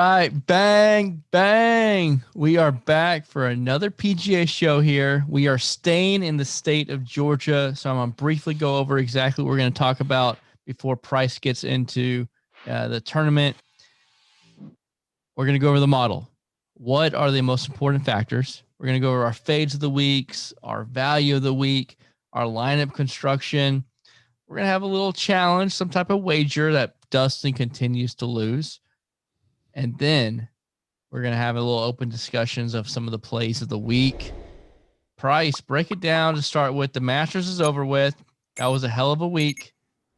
right. Bang, bang. We are back for another PGA show here. We are staying in the state of Georgia. So I'm going to briefly go over exactly what we're going to talk about before Price gets into the tournament. We're going to go over the model. What are the most important factors? We're going to go over our fades of the weeks, our value of the week, our lineup construction. We're going to have a little challenge, some type of wager that Dustin continues to lose. And then we're going to have a little open discussions of some of the plays of the week. Price, break it down to start with. The Masters is over with. That was a hell of a week.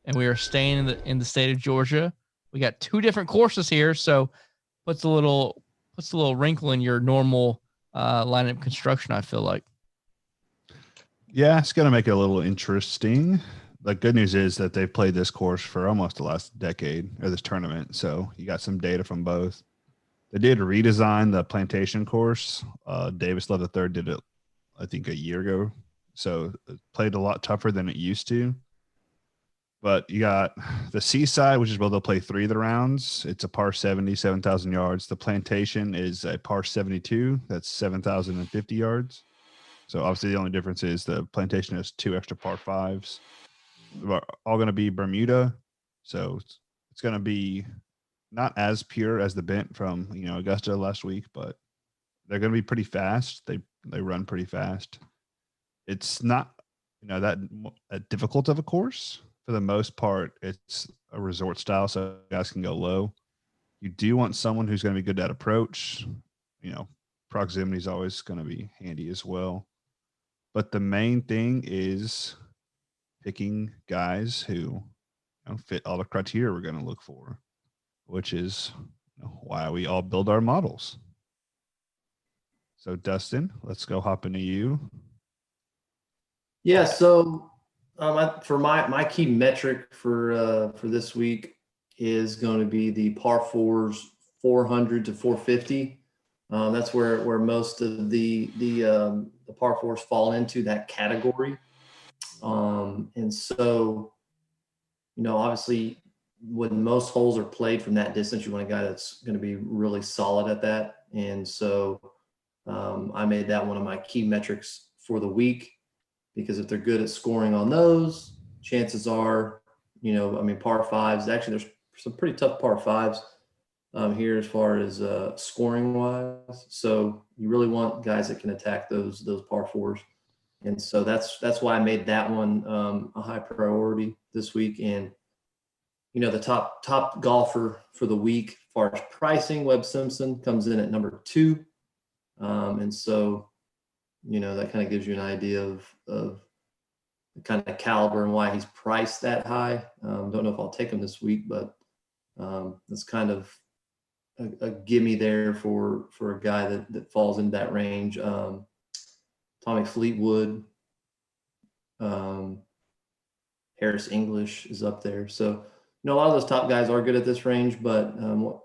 And we are staying in the state of Georgia. We got two different courses here, so puts a little wrinkle in your normal lineup construction, I feel like. Yeah, it's going to make it a little interesting. The good news is that they've played this course for almost the last decade, or this tournament, so you got some data from both. They did redesign the Plantation course. Davis Love III did it, I think, a year ago, so it played a lot tougher than it used to. But you got the Seaside, which is where they'll play 3 of the rounds. It's a par 70, 7,000 yards. The Plantation is a par 72. That's 7,050 yards. So obviously the only difference is the Plantation has 2 extra par 5s. All going to be Bermuda. So it's going to be not as pure as the Bent from, Augusta last week, but they're going to be pretty fast. They run pretty fast. It's not, that difficult of a course. For the most part, it's a resort style, so guys can go low. You do want someone who's going to be good at approach. Proximity is always going to be handy as well. But the main thing is picking guys who fit all the criteria we're going to look for, which is why we all build our models. So, Dustin, let's go hop into you. Yeah, so for my key metric for this week is going to be the par 4s 400 to 450. That's where most of the par 4s fall into that category. And so, obviously when most holes are played from that distance, you want a guy that's going to be really solid at that. And so I made that one of my key metrics for the week, because if they're good at scoring on those, chances are, par 5s, actually there's some pretty tough par 5s here as far as scoring wise. So you really want guys that can attack those par 4s. And so that's why I made that one a high priority this week. And, the top golfer for the week, as far as pricing, Webb Simpson comes in at number 2. And so, that kind of gives you an idea of the kind of caliber and why he's priced that high. Don't know if I'll take him this week, but that's kind of a gimme there for a guy that falls in that range. Tommy Fleetwood, Harris English is up there. So, a lot of those top guys are good at this range, but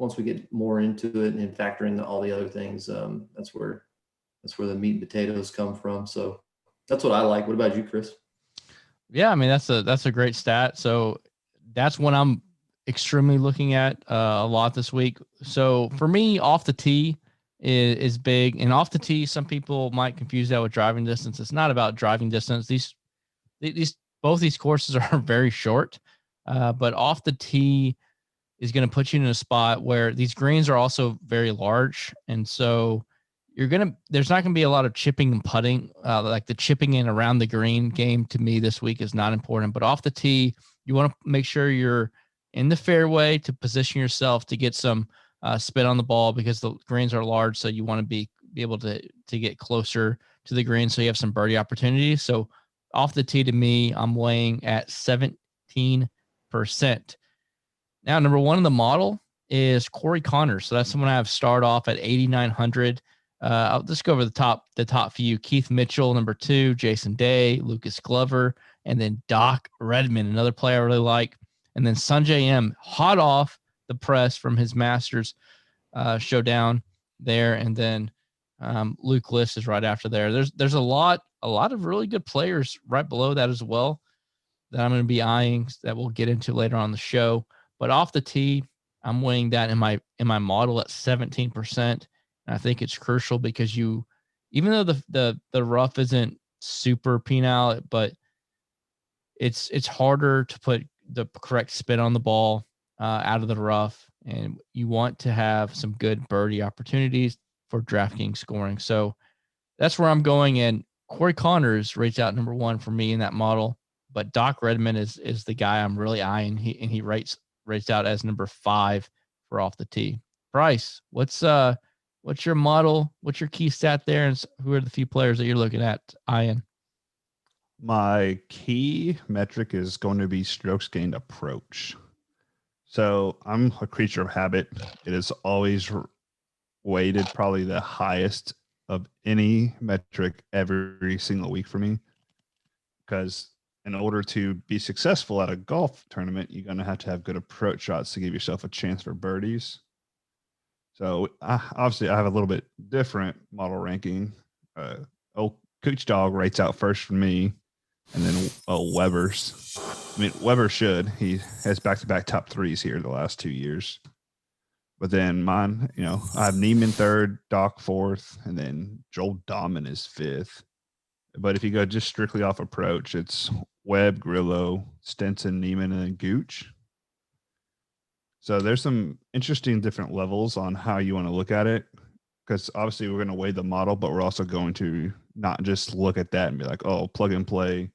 once we get more into it and factor in all the other things, that's where the meat and potatoes come from. So that's what I like. What about you, Chris? Yeah, that's a great stat. So that's what I'm extremely looking at a lot this week. So for me, off the tee is big, and off the tee, some people might confuse that with driving distance. It's not about driving distance. Both these courses are very short, but off the tee is going to put you in a spot where these greens are also very large, and so there's not going to be a lot of chipping and putting. Like the chipping in around the green game to me this week is not important. But off the tee, you want to make sure you're in the fairway to position yourself to get some spin on the ball, because the greens are large. So you want to be able to get closer to the green so you have some birdie opportunities. So off the tee, to me, I'm weighing at 17%. Now, number 1 in the model is Corey Connors. So that's someone I have start off at 8,900. I'll just go over the top few. Keith Mitchell, number 2, Jason Day, Lucas Glover, and then Doc Redman, another player I really like. And then Sanjay M, hot off the press from his Masters showdown there. And then Luke List is right after there. There's a lot of really good players right below that as well that I'm going to be eyeing, that we'll get into later on the show. But off the tee, I'm weighing that in my model at 17%. And I think it's crucial because even though the rough isn't super penal, but it's harder to put the correct spin on the ball out of the rough, and you want to have some good birdie opportunities for DraftKings scoring. So that's where I'm going. And Corey Connors rates out number 1 for me in that model, but Doc Redman is the guy I'm really eyeing. He rates out as number 5 for off the tee. Bryce, what's your model? What's your key stat there? And who are the few players that you're looking at eyeing? My key metric is going to be strokes gained approach. So I'm a creature of habit. It is always weighted probably the highest of any metric every single week for me, because in order to be successful at a golf tournament, you're going to have good approach shots to give yourself a chance for birdies. So obviously I have a little bit different model ranking. Cooch Dog rates out first for me, and then Weber's. I mean, Weber should. He has back-to-back top 3s here the last 2 years. But then mine, I have Neiman 3rd, Doc 4th, and then Joel Dahman is 5th. But if you go just strictly off approach, it's Webb, Grillo, Stenson, Neiman, and then Gooch. So there's some interesting different levels on how you want to look at it, because obviously we're going to weigh the model, but we're also going to not just look at that and be like, oh, plug and play,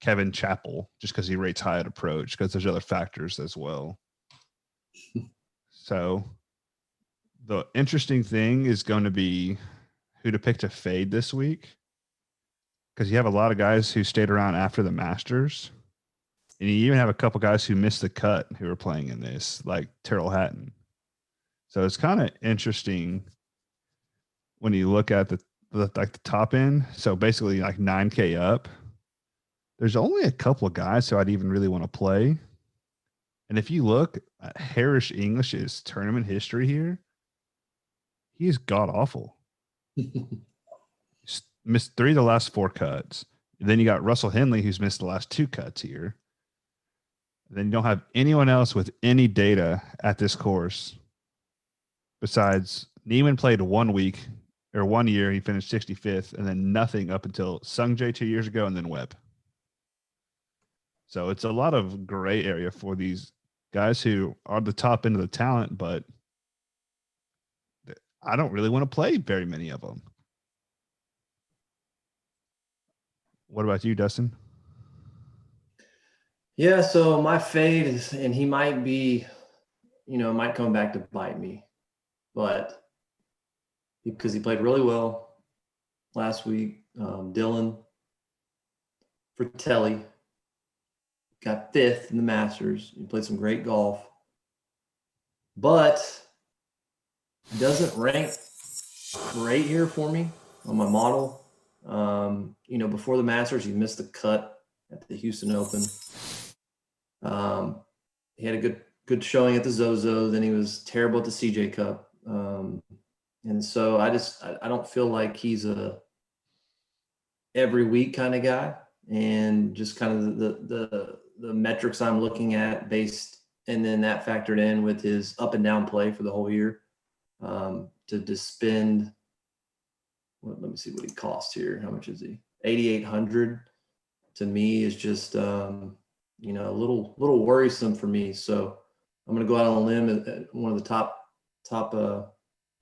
Kevin Chappell, just because he rates high at approach, because there's other factors as well. So the interesting thing is going to be who to pick to fade this week, because you have a lot of guys who stayed around after the Masters, and you even have a couple guys who missed the cut who are playing in this, like Terrell Hatton. So it's kind of interesting when you look at the top end. So basically like 9K up, there's only a couple of guys who I'd even really want to play. And if you look at Harris English's tournament history here, he's god awful. Missed 3 of the last 4 cuts. And then you got Russell Henley, who's missed the last 2 cuts here. And then you don't have anyone else with any data at this course besides Neiman played 1 week or 1 year. He finished 65th, and then nothing up until Sungjae 2 years ago, and then Webb. So it's a lot of gray area for these guys who are the top end of the talent, but I don't really want to play very many of them. What about you, Dustin? Yeah, so my fade is, and he might be, might come back to bite me, but because he played really well last week, Dylan Fratelli got 5th in the Masters. He played some great golf, but doesn't rank great here for me on my model. Before the Masters, he missed the cut at the Houston Open. He had a good showing at the Zozo. Then he was terrible at the CJ Cup. And so I don't feel like he's a every week kind of guy. And just kind of the metrics I'm looking at based, and then that factored in with his up and down play for the whole year, to spend. Let me see what he costs here. How much is he? $8,800 to me is just a little worrisome for me. So I'm going to go out on a limb at one of the top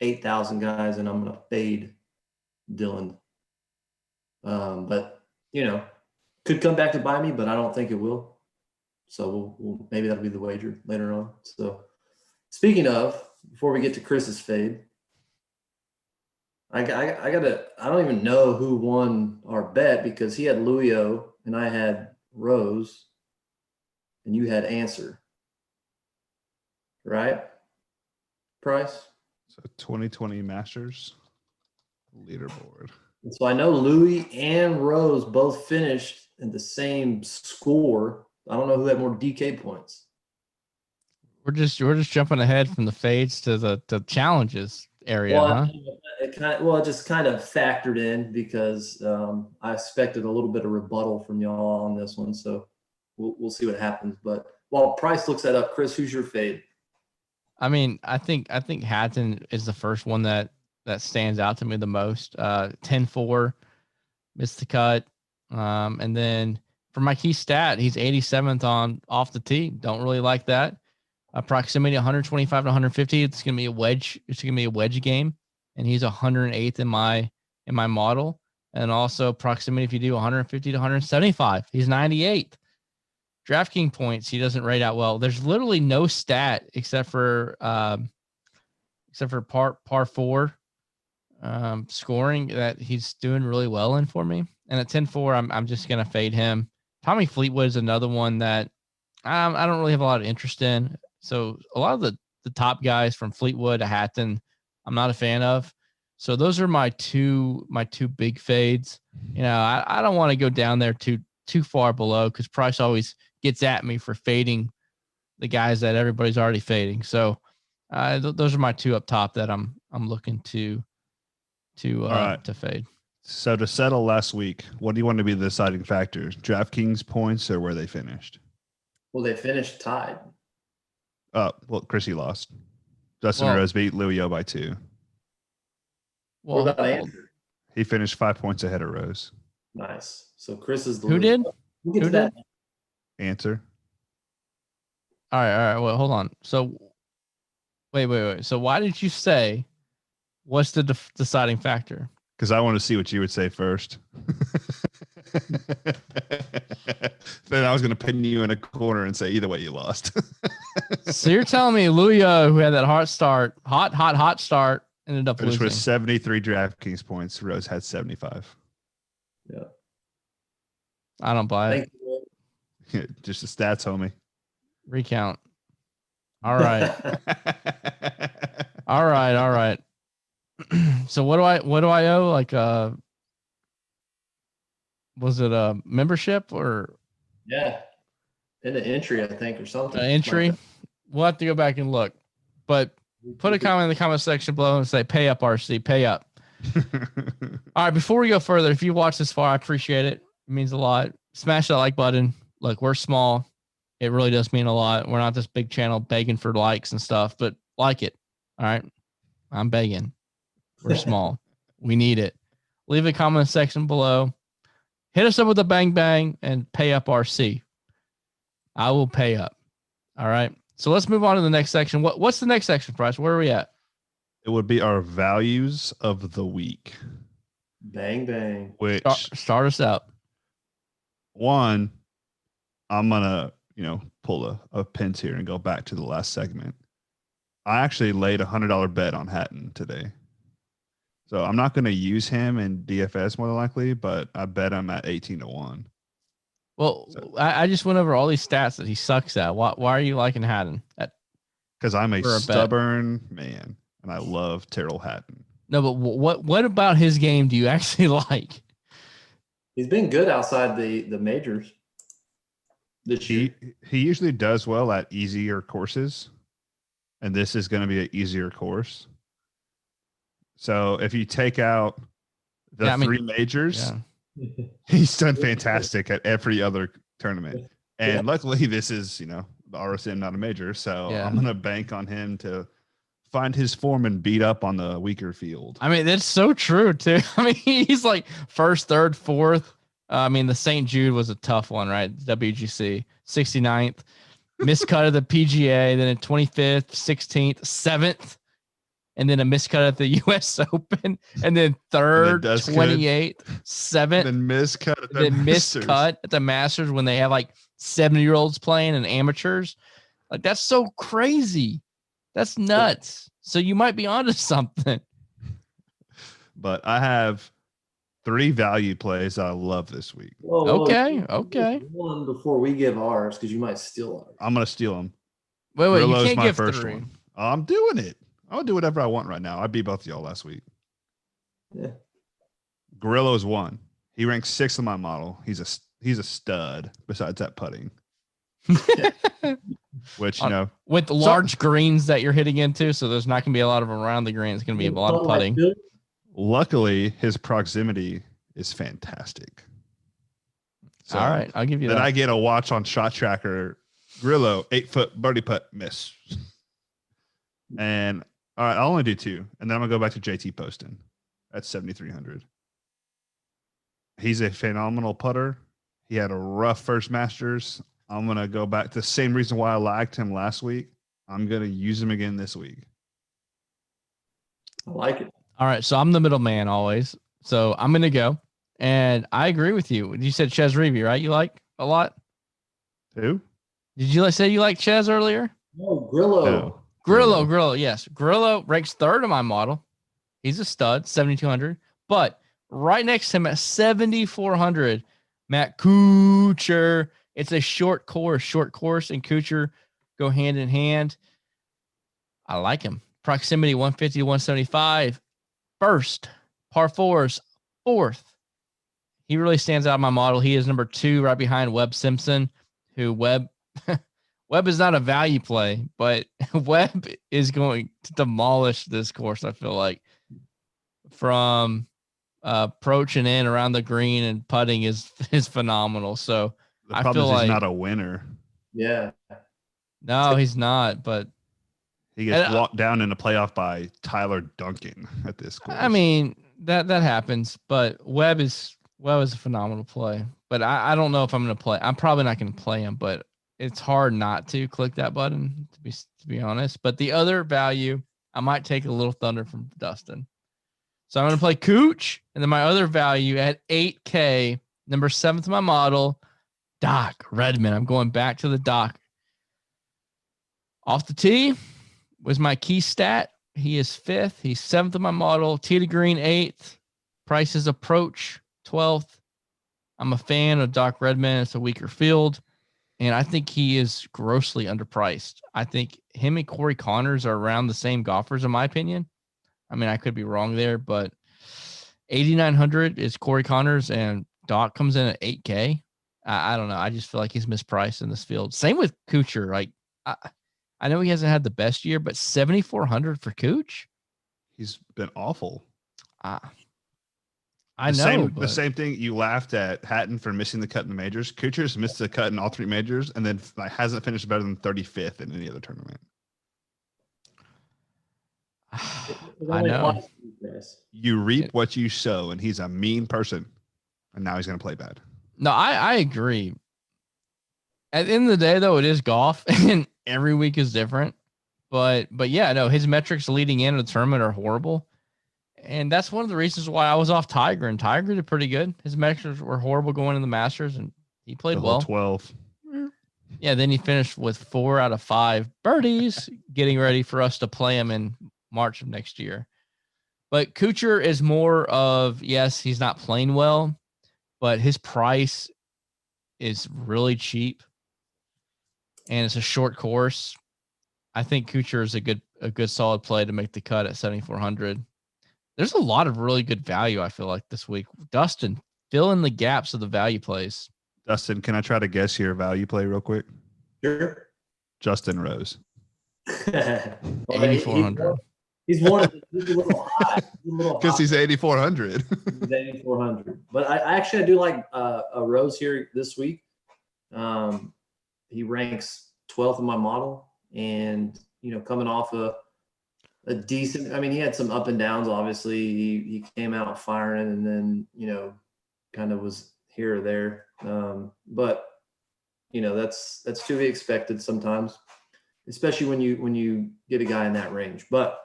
8,000 guys, and I'm going to fade Dylan. But could come back to buy me, but I don't think it will. So we'll maybe that'll be the wager later on. So speaking of, before we get to Chris's fade, I don't even know who won our bet, because he had Luio and I had Rose and you had Answer. Right? Price? So 2020 Masters leaderboard. And so I know Louis and Rose both finished in the same score. I don't know who had more DK points. We're just jumping ahead from the fades to the challenges area, huh? It just kind of factored in because I expected a little bit of rebuttal from y'all on this one. So we'll see what happens. But while Price looks that up, Chris, who's your fade? I mean, I think Hatton is the first one that stands out to me the most. 10-4, missed the cut. And then for my key stat, he's 87th on off the tee. Don't really like that. Proximity 125 to 150. It's gonna be a wedge. It's gonna be a wedge game, and he's 108th in my model. And also proximity, if you do 150 to 175, he's 98th. DraftKings points, he doesn't rate out well. There's literally no stat except for par four scoring that he's doing really well in for me. And at 10-4, I'm just gonna fade him. Tommy Fleetwood is another one that I don't really have a lot of interest in. So a lot of the top guys from Fleetwood to Hatton, I'm not a fan of. So those are my two big fades. You know, I don't want to go down there too far below because Price always gets at me for fading the guys that everybody's already fading. So those are my two up top that I'm looking to fade. So to settle last week, what do you want to be the deciding factors? DraftKings points or where they finished? Well, they finished tied. Well, Chrissy lost. Justin Rose beat Louis O by 2. Well, what about Andrew? He finished 5 points ahead of Rose. Nice. So Chris is the Who did? Who did? Answer. All right. Well, hold on. So wait. So why did you say what's the deciding factor? Because I want to see what you would say first. Then I was going to pin you in a corner and say either way you lost. So you're telling me Louis, who had that hot start, ended up finished losing with 73 DraftKings points. Rose had 75. Yeah. I don't buy it. Just the stats, homie. Recount. All right. All right. So what do I owe? Like was it a membership or? Yeah. In the entry, I think, or something. Entry. We'll have to go back and look. But put a comment in the comment section below and say, pay up, RC, pay up. All right. Before we go further, if you watch this far, I appreciate it. It means a lot. Smash that like button. Look, we're small. It really does mean a lot. We're not this big channel begging for likes and stuff, but like it. All right. I'm begging. We're small. We need it. Leave a comment section below. Hit us up with a bang bang and pay up RC. I will pay up. All right. So let's move on to the next section. What's the next section, Price? Where are we at? It would be our values of the week. Bang, bang. Which start us out. One, I'm going to, pull a pins here and go back to the last segment. I actually laid $100 bet on Hatton today. So I'm not going to use him in DFS more than likely, but I bet him at 18-1. Well, so, I just went over all these stats that he sucks at. Why are you liking Hatton? Because I'm a stubborn man, and I love Tyrrell Hatton. No, but what about his game do you actually like? He's been good outside the majors this year. He usually does well at easier courses, and this is going to be an easier course. So if you take out the three majors, he's done fantastic at every other tournament. And luckily this is, the RSM, not a major. So I'm going to bank on him to find his form and beat up on the weaker field. I mean, that's so true too. I mean, he's like first, third, fourth. I mean, the St. Jude was a tough one, right? WGC 69th, miscut of the PGA, then in 25th, 16th, 7th. And then a miscut at the U.S. Open, and then third, 28th, 7th, then miscut at the Masters when they have like 70-year-olds playing and amateurs. Like that's so crazy. That's nuts. So you might be onto something. But I have 3 value plays I love this week. Okay. One before we give ours, because you might steal ours. I'm gonna steal them. Wait, you can't give 3. One. I'm doing it. I'll do whatever I want right now. I beat both of y'all last week. Yeah. Grillo's 1. He ranks 6th in my model. He's a stud besides that putting. Which, with the large greens that you're hitting into, so there's not going to be a lot of around the green. It's going to be a lot of putting. Luckily, his proximity is fantastic. So all right, I'll give you that. Then I get a watch on Shot Tracker. Grillo, 8-foot birdie putt miss. And all right, I'll only do 2, and then I'm gonna go back to JT Poston at 7,300. He's a phenomenal putter. He had a rough first Masters. I'm gonna go back to the same reason why I liked him last week. I'm gonna use him again this week. I like it. All right, so I'm the middleman always. So I'm gonna go, and I agree with you. You said Ches Reavie, right? You like a lot. Who? Did you say you liked Ches earlier? No, Grillo. No. Grillo, yes. Grillo ranks 3rd in my model. He's a stud, 7,200. But right next to him at 7,400, Matt Kuchar. It's a short course. Short course and Kuchar go hand in hand. I like him. Proximity 150 to 175. First, par 4s, 4th. He really stands out in my model. He is number 2 right behind Webb Simpson, who Webb is not a value play, but Webb is going to demolish this course, I feel like. From approaching in around the green and putting is phenomenal. So The problem is he's not a winner. Yeah. No, he's not, but he gets walked down in the playoff by Tyler Duncan at this course. I mean, that happens, but Webb is a phenomenal play. But I don't know if I'm going to play. I'm probably not going to play him, but it's hard not to click that button to be honest. But the other value, I might take a little thunder from Dustin. So I'm going to play Cooch, and then my other value at 8K, number 7th in my model, Doc Redman. I'm going back to the Doc. Off the tee was my key stat. He is 5th. He's 7th in my model. Tee to green 8th. Prices approach 12th. I'm a fan of Doc Redman. It's a weaker field, and I think he is grossly underpriced. I think him and Corey Connors are around the same golfers, in my opinion. I mean, I could be wrong there, but 8,900 is Corey Connors, and Doc comes in at 8K. I don't know. I just feel like he's mispriced in this field. Same with Kuchar. Like, I know he hasn't had the best year, but 7,400 for Cooch? He's been awful. I know. The same thing you laughed at Hatton for missing the cut in the majors. Kuchar's missed the cut in all 3 majors, and then hasn't finished better than 35th in any other tournament. I know. You reap what you sow, and he's a mean person, and now he's going to play bad. No, I agree. At the end of the day, though, it is golf, and every week is different. But yeah, no, his metrics leading into the tournament are horrible, and that's one of the reasons why I was off Tiger. And Tiger did pretty good. His metrics were horrible going in the Masters, and he played well. 12. Yeah, then he finished with 4 out of 5 birdies, getting ready for us to play him in March of next year. But Kuchar is more of, yes, he's not playing well, but his price is really cheap, and it's a short course. I think Kuchar is a good solid play to make the cut at 7,400. There's a lot of really good value, I feel like, this week. Dustin, fill in the gaps of the value plays. Dustin, can I try to guess your value play real quick? Sure. Justin Rose. 8,400. He's a little high. Because he's 8,400. He's 8,400. But I actually do like a Rose here this week. He ranks 12th in my model, and coming off a decent. I mean, he had some up and downs. Obviously, he came out firing, and then kind of was here or there. But that's to be expected sometimes, especially when you get a guy in that range. But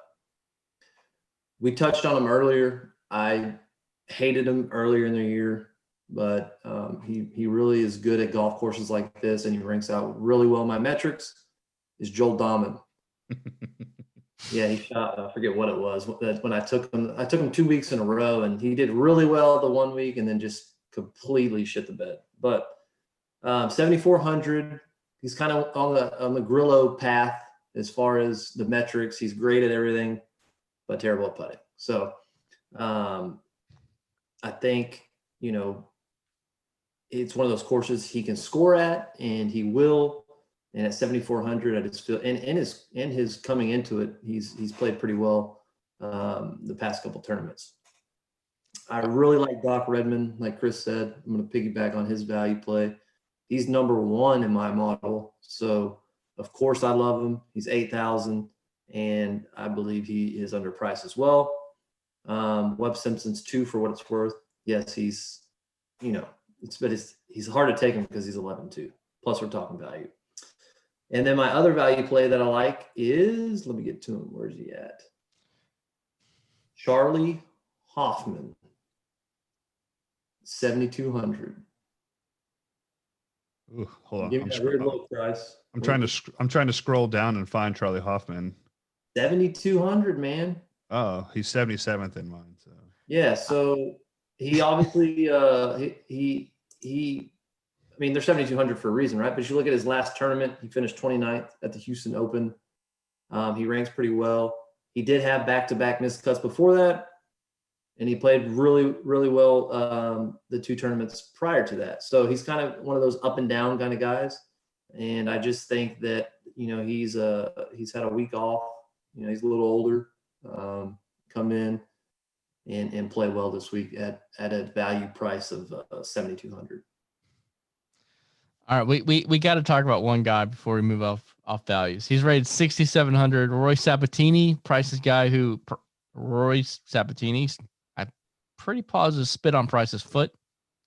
we touched on him earlier. I hated him earlier in the year, but he really is good at golf courses like this, and he ranks out really well in my metrics. Is Joel Dahman. Yeah, he shot, I forget what it was. When I took him 2 weeks in a row, and he did really well the one week and then just completely shit the bed. But 7,400, he's kind of on the Grillo path as far as the metrics. He's great at everything, but terrible at putting. So I think, it's one of those courses he can score at, and he will. And at 7,400, I just feel, and his coming into it, he's played pretty well the past couple tournaments. I really like Doc Redman, like Chris said. I'm going to piggyback on his value play. He's number 1 in my model, so of course I love him. He's 8,000, and I believe he is underpriced as well. Webb Simpson's 2 for what it's worth. Yes, he's, he's hard to take him because he's 11-2. Plus, we're talking value. And then my other value play that I like is, let me get to him. Where's he at? Charlie Hoffman, 7,200. Ooh, hold on. Give me that weird low price. I'm trying to scroll down and find Charlie Hoffman. 7,200, man. Oh, he's 77th in mine. So yeah, so he obviously I mean, they're 7,200 for a reason, right? But you look at his last tournament, he finished 29th at the Houston Open. He ranks pretty well. He did have back-to-back missed cuts before that, and he played really, really well the 2 tournaments prior to that. So he's kind of one of those up and down kind of guys. And I just think that, he's had a week off. He's a little older. Come in and play well this week at a value price of 7,200. All right, we got to talk about one guy before we move off values. He's rated 6,700. Roy Sabatini, Price's guy Roy Sabatini, I'm pretty positive spit on Price's foot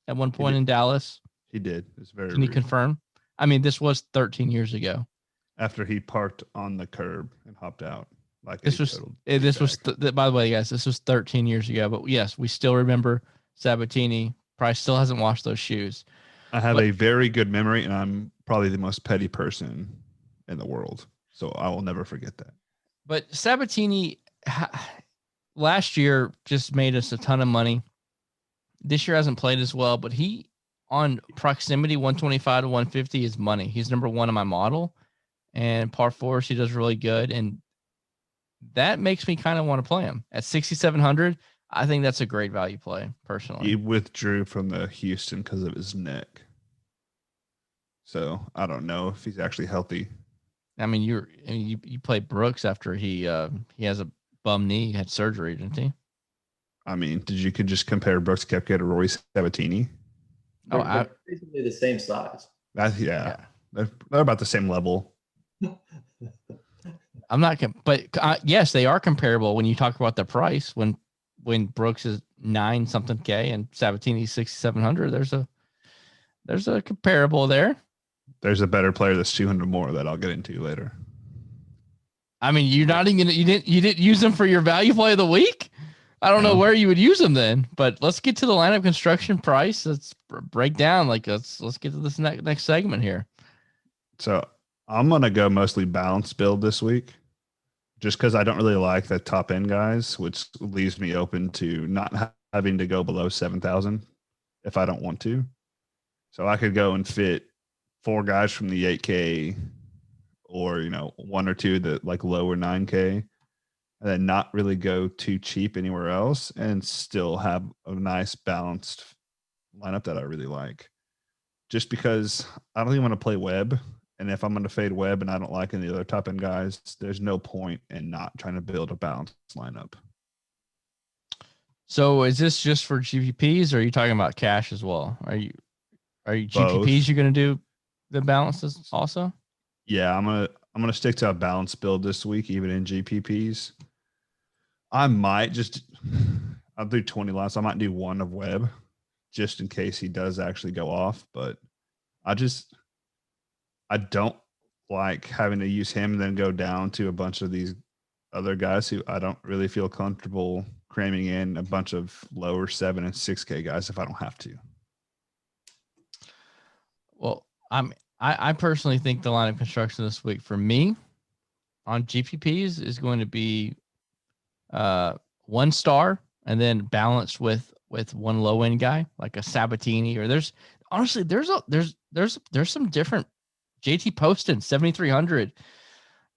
at one point in Dallas. He did. It's very. Can you confirm? I mean, this was 13 years ago. After he parked on the curb and hopped out. By the way, guys, this was 13 years ago. But yes, we still remember Sabatini. Price still hasn't washed those shoes. I have a very good memory, and I'm probably the most petty person in the world. So I will never forget that. But Sabatini last year just made us a ton of money. This year hasn't played as well, but he on proximity 125 to 150 is money. He's number 1 in my model, and par 4s he does really good, and that makes me kind of want to play him at 6,700. I think that's a great value play, personally. He withdrew from the Houston because of his neck. So I don't know if he's actually healthy. I mean, you played Brooks after he has a bum knee, had surgery, didn't he? I mean, you could just compare Brooks Koepka to Roy Sabatini. They're basically the same size. Yeah. They're about the same level. I'm not, but yes, they are comparable when you talk about the price. When Brooks is 9 something K and Sabatini 6,700, there's a comparable there. There's a better player that's 200 more that I'll get into later. I mean, you didn't use them for your value play of the week. I don't know where you would use them then, but let's get to the lineup construction price. Let's break down. Let's get to this next segment here. So I'm going to go mostly balanced build this week just because I don't really like the top end guys, which leaves me open to not having to go below 7,000 if I don't want to. So I could go and fit 4 guys from the 8K or, 1 or 2 that like lower 9K and then not really go too cheap anywhere else and still have a nice balanced lineup that I really like. Just because I don't even want to play Webb. And if I'm going to fade Webb and I don't like any other top end guys, there's no point in not trying to build a balanced lineup. So is this just for GPPs or are you talking about cash as well? Are you GPPs Both. you're going to do the balances also? Yeah, I'm going to stick to a balanced build this week, even in GPPs. I might I'll do 20 lines. I might do 1 of Webb just in case he does actually go off. But I don't like having to use him and then go down to a bunch of these other guys who I don't really feel comfortable cramming in a bunch of lower 7 and 6K guys if I don't have to. Well, I personally think the lineup construction this week for me on GPPs is going to be 1 star and then balanced with 1 low end guy like a Sabatini, or there's some different. JT Poston 7,300,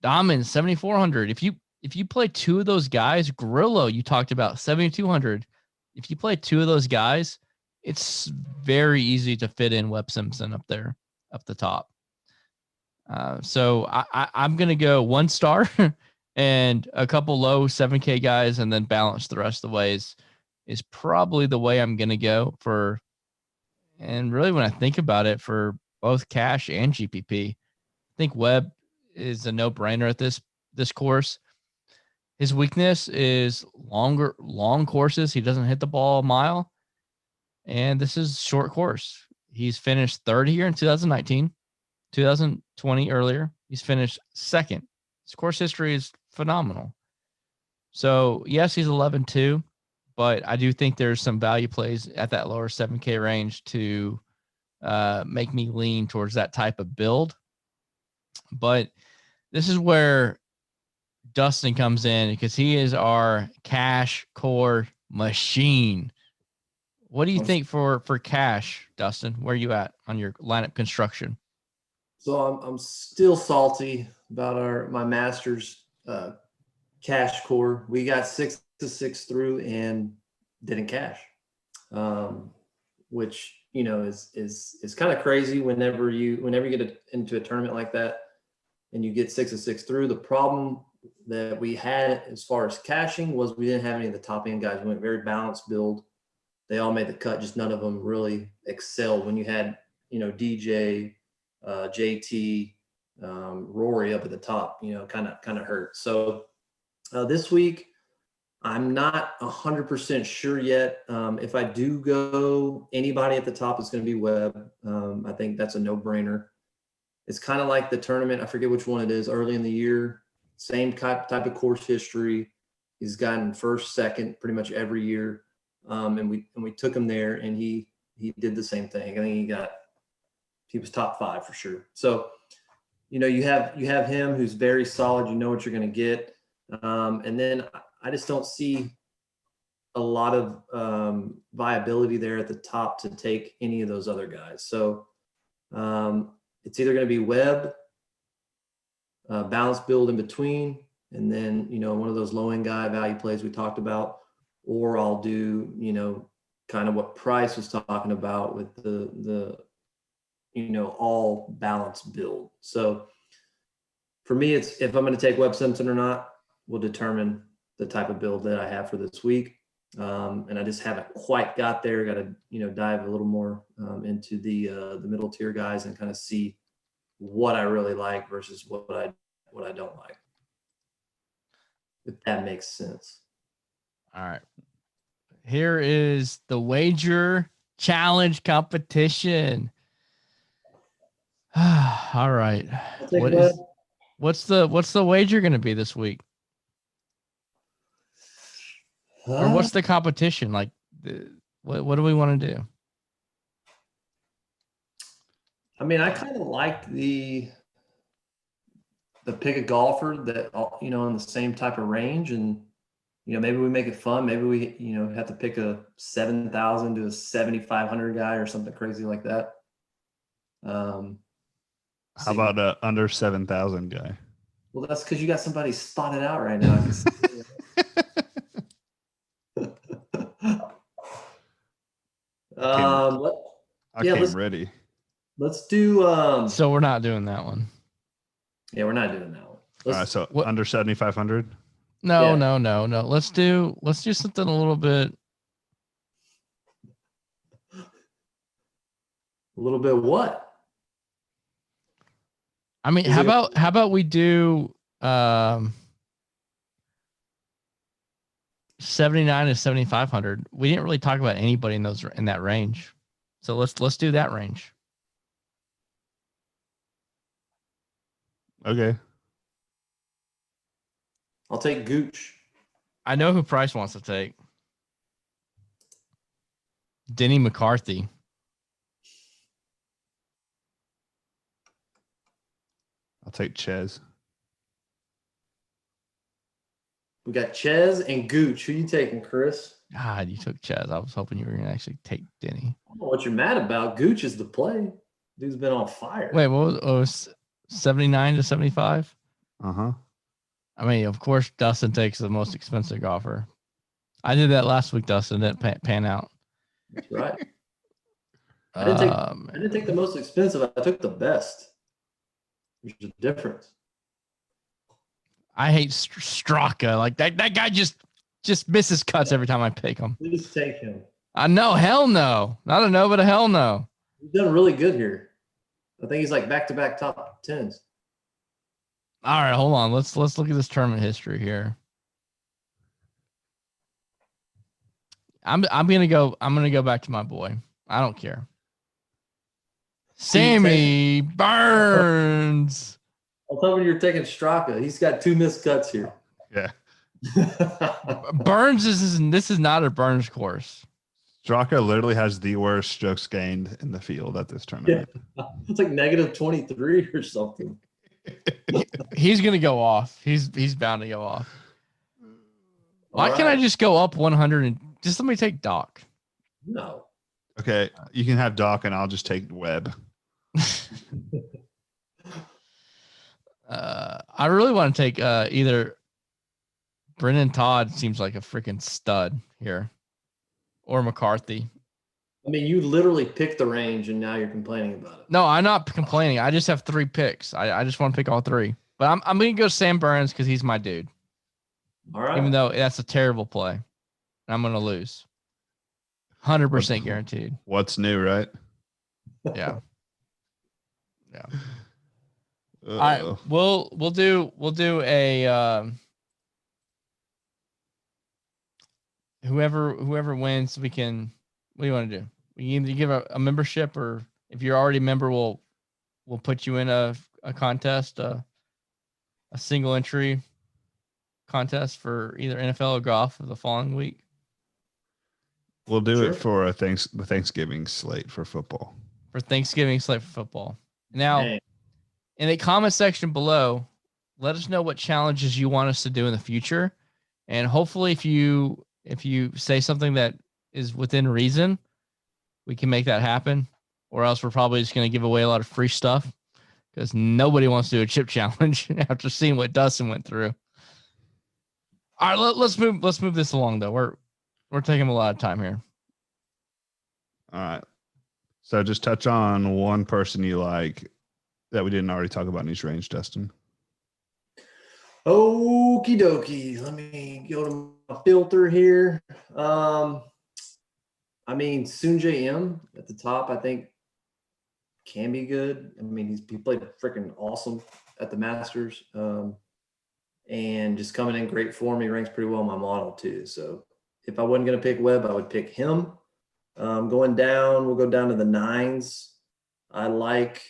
Dahmen 7,400. If you play 2 of those guys, Grillo you talked about 7,200. If you play 2 of those guys, it's very easy to fit in Webb Simpson up there, up the top. So I'm gonna go 1 star and a couple low 7K guys, and then balance the rest of the ways is probably the way I'm gonna go for. And really, when I think about it, for both cash and GPP, I think Webb is a no-brainer at this course. His weakness is long courses. He doesn't hit the ball a mile. And this is short course. He's finished third here in 2019, 2020 earlier. He's finished second. His course history is phenomenal. So, yes, he's 11-2, but I do think there's some value plays at that lower 7K range to make me lean towards that type of build. But this is where Dustin comes in because he is our cash core machine. What do you think for cash, Dustin? Where are you at on your lineup construction? So I'm still salty about my Masters cash core. We got 6 to 6 through and didn't cash, which is kind of crazy. Whenever you get into a tournament like that and you get 6 to 6 through, the problem that we had as far as cashing was we didn't have any of the top end guys. We went very balanced build. They all made the cut, just none of them really excelled. When you had, DJ, JT, Rory up at the top, kind of hurt. So this week, I'm not 100% sure yet. If I do go anybody at the top, it's going to be Webb. I think that's a no-brainer. It's kind of like the tournament. I forget which one it is early in the year. Same type of course history. He's gotten first, second, pretty much every year. And we took him there, and he did the same thing. I think he was top 5 for sure. So, you have him who's very solid. You know what you're going to get. And then I just don't see a lot of viability there at the top to take any of those other guys. So it's either going to be Webb, balance build in between, and then, one of those low-end guy value plays we talked about, or I'll do, kind of what Price was talking about with the all balanced build. So for me, it's if I'm going to take Webb Simpson or not will determine the type of build that I have for this week. And I just haven't quite got there. Got to, dive a little more into the middle tier guys and kind of see what I really like versus what I don't like. If that makes sense. All right. Here is the wager challenge competition. All right. What's the wager going to be this week? Or what's the competition? Like, what do we want to do? I mean, I kind of like the pick a golfer that, in the same type of range, and maybe we make it fun. Maybe we have to pick a 7,000 to a 7,500 guy or something crazy like that. How about a under 7,000 guy? Well, that's because you got somebody spotted out right now. I came ready. Let's do. So we're not doing that one. Yeah, we're not doing that one. All right, so under 7,500. No. Let's do something a little bit. A little bit what? I mean, how about we do 79 to 7,500. We didn't really talk about anybody in that range. So let's do that range. Okay. I'll take Gooch. I know who Price wants to take. Denny McCarthy. I'll take Ches. We got Ches and Gooch. Who you taking, Chris? God, you took Ches. I was hoping you were going to actually take Denny. I don't know what you're mad about. Gooch is the play. Dude's been on fire. Wait, what was 79 to 75? Uh-huh. I mean, of course, Dustin takes the most expensive golfer. I did that last week, Dustin. Didn't pan out. That's right. I didn't take the most expensive. I took the best. There's a difference. I hate Straka. Like that guy just misses cuts every time I pick him. Please take him. I know. Hell no. Not a no, but a hell no. He's done really good here. I think he's like back-to-back top 10s. All right, hold on. Let's look at this tournament history here. I'm gonna go back to my boy. I don't care. Sammy Burns. I was hoping you're taking Straka. He's got 2 missed cuts here. Yeah. Burns this is not a Burns course. Straka literally has the worst strokes gained in the field at this tournament. Yeah. It's like -23 or something. He's gonna go off. He's bound to go off. Why can't I just go up 100 and just let me take Doc? No. Okay, you can have Doc, and I'll just take Webb. I really want to take either Brennan Todd seems like a freaking stud here, or McCarthy. I mean, you literally picked the range, and now you're complaining about it. No, I'm not complaining. I just have 3 picks. I just want to pick all 3. But I'm going to go Sam Burns because he's my dude. All right. Even though that's a terrible play. I'm going to lose. 100% guaranteed. What's new, right? Yeah. Yeah. All right. We'll do a whoever wins, we can. What do you want to do? We can either give a membership, or if you're already a member, we'll put you in a contest, a single entry contest for either NFL or golf for the following week. We'll do it for the Thanksgiving slate for football. For Thanksgiving slate for football. Now, in the comment section below, let us know what challenges you want us to do in the future, and hopefully, if you say something that is within reason, we can make that happen. Or else we're probably just going to give away a lot of free stuff because nobody wants to do a chip challenge after seeing what Dustin went through. All right, let's move this along though. We're taking a lot of time here. All right. So just touch on one person you like that we didn't already talk about in each range, Dustin. Okie dokie. Let me go to my filter here. I mean, Soonjae M at the top, I think can be good. I mean, he played freaking awesome at the Masters. And just coming in great form. He ranks pretty well in my model too. So if I wasn't going to pick Webb, I would pick him. Going down, we'll go down to the 9s. I like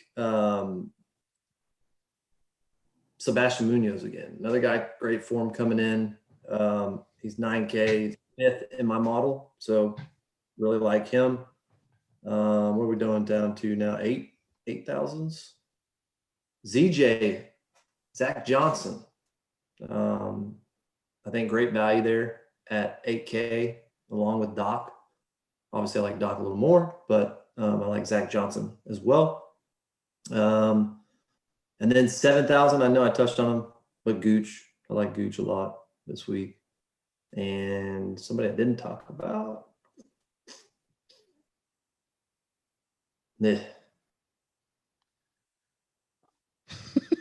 Sebastian Munoz again. Another guy, great form coming in. He's 9K, 5th in my model. So really like him. What are we doing down to now? 8,000s. ZJ, Zach Johnson. I think great value there at 8K along with Doc. Obviously, I like Doc a little more, but I like Zach Johnson as well. And then 7,000, I know I touched on him, but Gooch. I like Gooch a lot this week. And somebody I didn't talk about.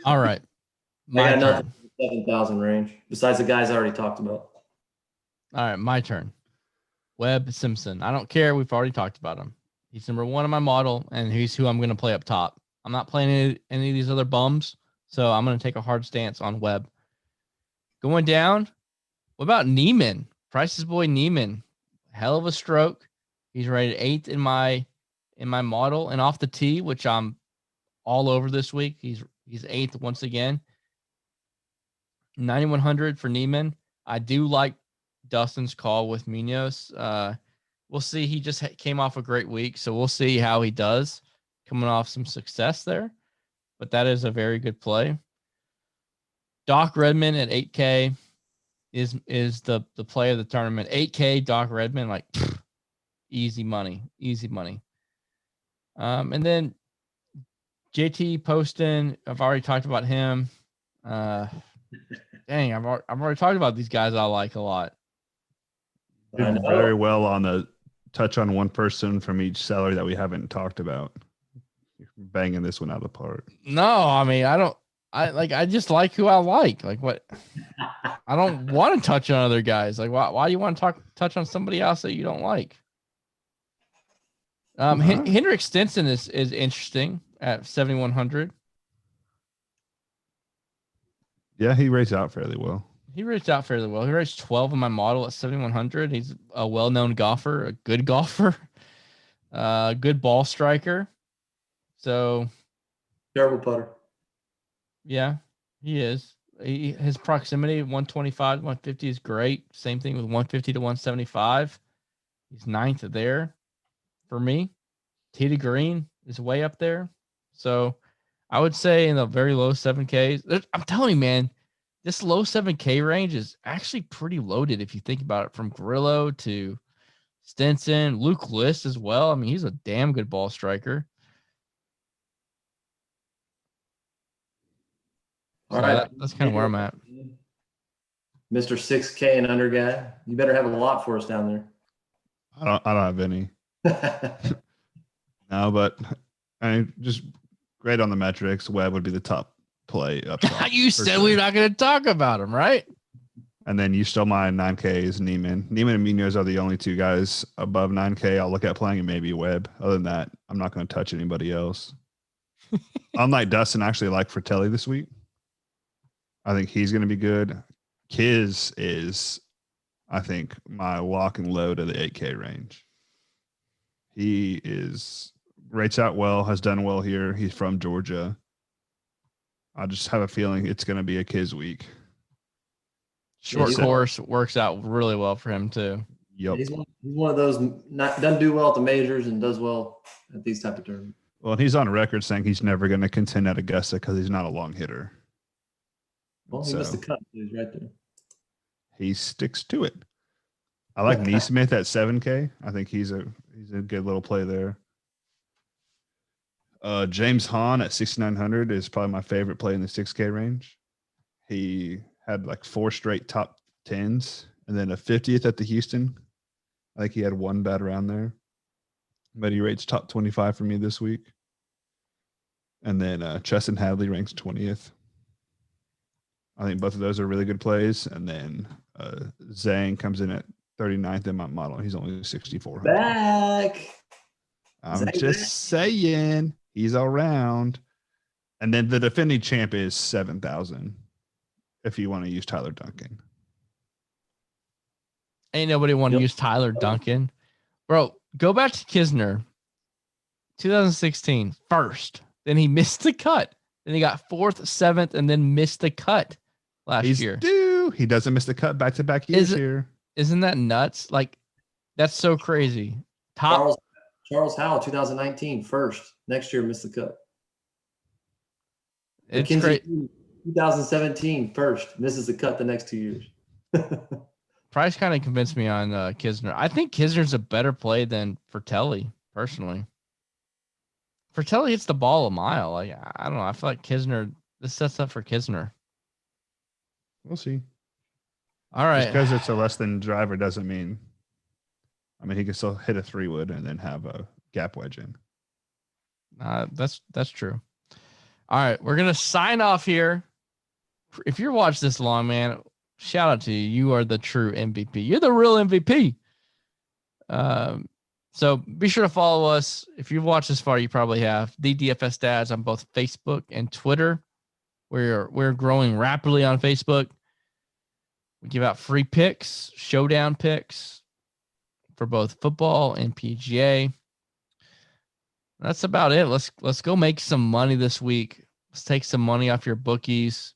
All right. I got nothing in the 7,000 range besides the guys I already talked about. All right, my turn. Webb Simpson. I don't care. We've already talked about him. He's number 1 in my model, and he's who I'm going to play up top. I'm not playing any of these other bums, so I'm going to take a hard stance on Webb. Going down, what about Neiman? Price's boy Neiman. Hell of a stroke. He's rated 8th in my model, and off the tee, which I'm all over this week. He's 8th once again. 9,100 for Neiman. I do like Dustin's call with Munoz. We'll see. He just came off a great week, so we'll see how he does coming off some success there. But that is a very good play. Doc Redman at 8K is the play of the tournament. 8K Doc Redman, like easy money. And then JT Poston, I've already talked about him. Dang, I've already talked about these guys I like a lot. Did very well on the touch on one person from each seller that we haven't talked about. You're banging this one out of the park. No, I mean, I just like who I like. Like what? I don't want to touch on other guys. Like why do you want to touch on somebody else that you don't like? Hendrik Stenson is interesting at 7,100. Yeah, he rates out fairly well. He rates out fairly well. He rates 12 in my model at 7,100. He's a well-known golfer, a good golfer, good ball striker. So Terrible putter. yeah, he is. His proximity 125 150 is great. Same thing with 150 to 175. He's ninth there for me. Tee to green is way up there. So I would say in the very low 7Ks. I'm telling you, man, this low 7K range is actually pretty loaded if you think about it, from Grillo to Stinson, Luke List as well. I mean, he's a damn good ball striker. All So right. that's kind of where I'm at. Mr. 6K and under guy. You better have a lot for us down I don't have any. there. No, but I mean, just great on the metrics. Webb would be the top play up top. You said we're not going to talk about him, right? And then you stole my 9K is Neiman. Neiman and Munoz are the only two guys above 9K I'll look at playing, and maybe Webb. Other than that, I'm not going to touch anybody else. Unlike Dustin, I actually like Fratelli this week. I think he's going to be good. Kiz is, I think, my lock and load of the 8K range. He rates out well, has done well here. He's from Georgia. I just have a feeling it's going to be a Kiz week. Short course works out really well for him too. Yep. He's one of those doesn't do well at the majors and does well at these type of tournaments. Well, and he's on record saying he's never going to contend at Augusta because he's not a long hitter. Well, he missed the cut. He's right there. He sticks to it. I like Neesmith at 7K. I think he's a good little play there. James Hahn at 6,900 is probably my favorite play in the 6K range. He had like 4 straight top 10s and then a 50th at the Houston. I think he had one bad round there, but he rates top 25 for me this week. And then Chesson Hadley ranks 20th. I think both of those are really good plays. And then Zhang comes in at 39th in my model. He's only 6,400. Back. I'm Zhang just back. saying he's all around. And then the defending champ is 7,000 if you want to use Tyler Duncan. Ain't nobody want to use Tyler Duncan. Bro, go back to Kisner. 2016, first. Then he missed the cut. Then he got 4th, 7th, and then missed the cut last year. He doesn't miss the cut back-to-back years here. Isn't that nuts? Like, that's so crazy. Charles Howell, 2019, first. Next year, missed the cut. It's McKenzie, great. 2017, first. Misses the cut the next 2 years. Price kind of convinced me on Kisner. I think Kisner's a better play than Fratelli, personally. Fratelli hits the ball a mile. Like, I don't know. I feel like Kisner, this sets up for Kisner. We'll see. All right. Just because it's a less than driver doesn't mean. I mean, he can still hit a 3-wood and then have a gap wedge in. That's true. All right, we're gonna sign off here. If you're watched this long, man, shout out to you. You are the true MVP. You're the real MVP. So be sure to follow us. If you've watched this far, you probably have the DFS Dads on both Facebook and Twitter. We're growing rapidly on Facebook. We give out free picks, showdown picks for both football and PGA. That's about it. Let's go make some money this week. Let's take some money off your bookies.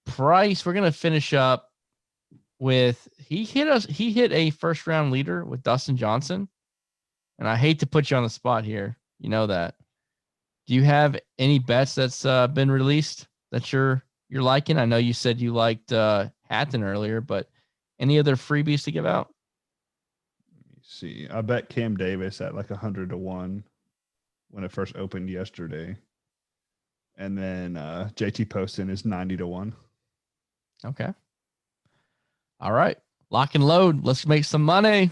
Price, we're gonna finish up with he hit a first round leader with Dustin Johnson. And I hate to put you on the spot here. You know that. Do you have any bets that's been released that you're liking? I know you said you liked Hatton earlier, but any other freebies to give out? Let me see. I bet Cam Davis at like 100 to 1 when it first opened yesterday. And then JT Poston is 90 to 1. Okay. All right. Lock and load. Let's make some money.